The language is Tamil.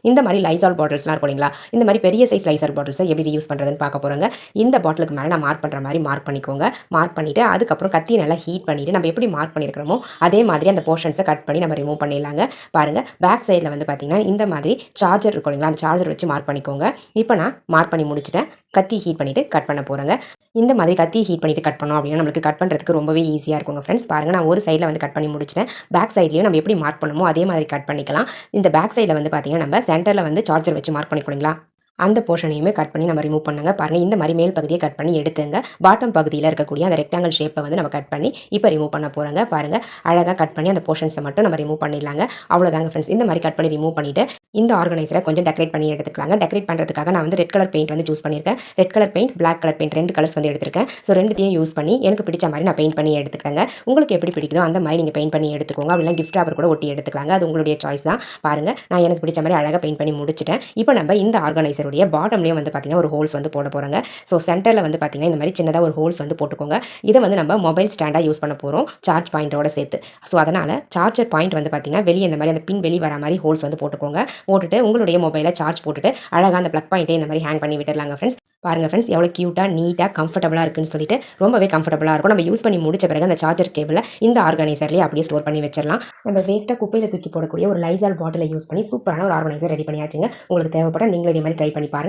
இந்த மாதிரி லைசால் பாட்டில்ஸ்லாம் இருக்கும் இல்லைங்களா, இந்த மாதிரி பெரிய சைஸ் லைசால் பாட்டில்ஸை எப்படி யூஸ் பண்ணுறதுன்னு பார்க்க போகிறோங்க. இந்த பாட்டிலுக்கு மேலே நான் மார்க் பண்ணுற மாதிரி மார்க் பண்ணிக்கோங்க. மார்க் பண்ணிவிட்டு அதுக்கப்புறம் கத்தி நல்லா ஹீட் பண்ணிவிட்டு நம்ம எப்படி மார்க் பண்ணியிருக்கிறோமோ அதே மாதிரி அந்த போர்ஷன்ஸை கட் பண்ணி நம்ம ரிமூவ் பண்ணிடலாங்க. பாருங்கள், பேக் சைடில் வந்து பார்த்திங்கன்னா இந்த மாதிரி சார்ஜர் இருக்கும் இல்லைங்களா, அந்த சார்ஜர் வச்சு மார்க் பண்ணிக்கோங்க. இப்போ நான் மார்க் பண்ணி முடிச்சுட்டேன். கத்தி ஹீட் பண்ணிவிட்டு கட் பண்ண போகிறேங்க. இந்த மாதிரி கத்தி ஹீட் பண்ணிவிட்டு கட் பண்ணோம் அப்படின்னா நம்மளுக்கு கட் பண்ணுறதுக்கு ரொம்பவே ஈஸியாக இருக்குங்க ஃப்ரெண்ட்ஸ். பாருங்கள், நான் ஒரு சைடில் வந்து கட் பண்ணி முடிச்சிட்டேன். பேக் சைட்லேயும் நம்ம எப்படி மார்க் பண்ணுமோ அதே மாதிரி கட் பண்ணிக்கலாம். இந்த பேக் சைடில் வந்து பார்த்திங்கன்னா நம்ம சென்டரில் வந்து சார்ஜர் வச்சு மார்க் பண்ணிக்கோங்களா, அந்த போர்ஷனையுமே கட் பண்ணி நம்ம ரிமூவ் பண்ணுங்க. பாருங்கள், இந்த மாதிரி மேல் பகுதியை கட் பண்ணி எடுத்துங்க. பாட்டம் பகுதியில் இருக்கக்கூடிய அந்த ரெக்டாங்கல் ஷேப்பை வந்து நம்ம கட் பண்ணி இப்போ ரிமூவ் பண்ண போகிறோங்க. பாருங்கள், அழகாக கட் பண்ணி அந்த போர்ஷன்ஸை மட்டும் நம்ம ரிமூவ் பண்ணிடலாங்க. அவ்வளோதாங்க ஃப்ரெண்ட்ஸ். இந்த மாதிரி கட் பண்ணி ரிமூவ் பண்ணிவிட்டு இந்த ஆர்கனைசரை கொஞ்சம் டெக்கரேட் பண்ணி எடுத்துக்கலாங்க. டெக்கரேட் பண்ணுறதுக்காக நான் வந்து ரெட் கலர் பெயிண்ட் வந்து சூஸ் பண்ணியிருக்கேன். Red colour paint, black colour paint, 2 colours வந்து எடுத்திருக்கேன். ஸோ ரெண்டுத்தையும் யூஸ் பண்ணி எனக்கு பிடிச்ச மாதிரி நான் பெயிண்ட் பண்ணி எடுத்துக்கிறேங்க. உங்களுக்கு எப்படி பிடிக்குதோ அந்த மாதிரி நீங்கள் பெயிண்ட் பண்ணி எடுத்துக்கோங்க. அப்படின்னா கிஃப்ட் ராப்பர் கூட ஒட்டி எடுத்துக்கலாங்க. அது உங்களுடைய சாய்ஸ் தான். பாருங்கள், நான் எனக்கு பிடிச்ச மாதிரி அழகாக பெயிண்ட் பண்ணி முடிச்சிட்டேன். இப்போ நம்ம இந்த ஆர்கனைசருடைய பாட்டம்லேயும் வந்து பார்த்திங்கன்னா ஒரு ஹோல்ஸ் வந்து போட போகிறோங்க. ஸோ சென்டரில் வந்து பார்த்திங்கன்னா இந்த மாதிரி சின்னதாக ஒரு ஹோல்ஸ் வந்து போட்டுக்கோங்க. இதை வந்து நம்ம மொபைல் ஸ்டாண்டாக யூஸ் பண்ண போகிறோம், சார்ஜ் பாயிண்டோட சேர்த்து. ஸோ அதனால் சார்ஜர் பாயிண்ட் வந்து பார்த்திங்கன்னா வெளியே இந்த மாதிரி அந்த பின் வெளியே வர மாதிரி ஹோல்ஸ் வந்து போட்டுக்கோங்க. போட்டுட்டு உங்களுடைய மொபைலை சார்ஜ் போட்டுட்டு அழகாக அந்த ப்ளக் பாயிண்ட்டை இந்த மாதிரி ஹேங் பண்ணி விட்டுடலாங்க ஃப்ரெண்ட்ஸ். பாருங்கள் ஃப்ரெண்ட்ஸ், எவ்வளோ க்யூட்டாக நீட்டாக கம்ஃபர்டபுளாக இருக்குன்னு சொல்லிட்டு ரொம்பவே கம்ஃபர்டபுளாக இருக்கும். நம்ம யூஸ் பண்ணி முடிச்ச பிறகு அந்த சார்ஜர் கேபிளை இந்த ஆர்கனைசர்லேயே அப்படியே ஸ்டோர் பண்ணி வச்சிடலாம். நம்ம வேஸ்ட்டாக குப்பையில் தூக்கி போடக்கூடிய ஒரு லைசால் பாட்டிலை யூஸ் பண்ணி சூப்பரான ஒரு ஆர்கனைசர் ரெடி பண்ணியாச்சுங்க. உங்களுக்கு தேவைப்பட்டால் நீங்களும் இதே மாதிரி ட்ரை பண்ணி பாருங்கள்.